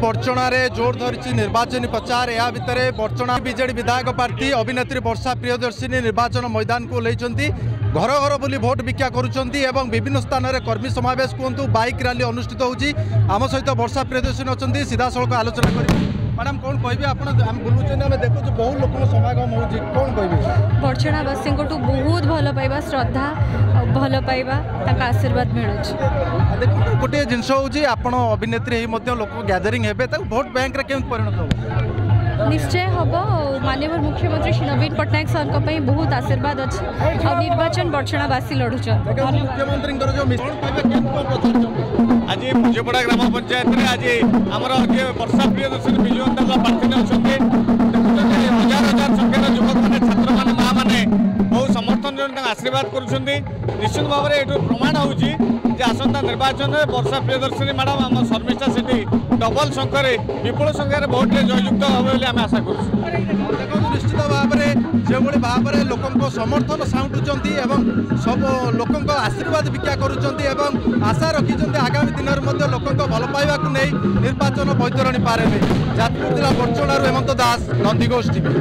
बर्चणार जोर धरी निर्वाचन प्रचार या भितर बर्चना बीजेडी विधायक प्रार्थी अभिनेत्री वर्षा प्रियदर्शिनी निर्वाचन मैदान को लेचंती घर घर बुली भोट भिक्षा करुँच विभिन्न स्थान में कर्मी समावेश कहतु बाइक रैली अनुष्ठित होची आम सहित वर्षा प्रियदर्शिनी अच्छा सीधा सड़क आलोचना कर मैडम कौन कहे आप बुलूचे आम देखु बहुत लोक समागम होची कौन कहे बर्चनावासी बहुत भल पाइबा श्रद्धा भल पाइबा आशीर्वाद मिलूँ गोटे जिनस हूँ आपण अभिनेत्री लोक गैदरिंग हे भोट बैंक रे केमती परिणत हो निश्चय हम माननीय मुख्यमंत्री श्री नवीन पट्टनायक सर बहुत आशीर्वाद अच्छे और निर्वाचन बर्चनावासी लड़ुच मुख्यमंत्री आज मुझेपड़ा ग्राम पंचायत में आज आमर वर्षा प्रियदर्शिनी विजु जनता प्रार्थी अच्छा हजार हजार संख्यार युवक मैंने छात्र मैंने माँ मैंने बहुत समर्थन आशीर्वाद कर निश्चित भाव में ये प्रमाण होची आसंता निर्वाचन में वर्षा प्रियदर्शिनी मैडम आम शर्मिष्ठा सेठी डबल संख्यार विपुल संख्यार भोट जययुक्त हे आम आशा कर निश्चित भाव में जो भाव में लोक समर्थन साउंटुंट सब लोक आशीर्वाद भिक्षा करुँच आशा रखिंट आगामी दिन में लोक भल पाइबा नहीं निर्वाचन बैतरणी पारे जाजपुर जिला बर्चणार हेमंत दास नंदीघोष टीवी।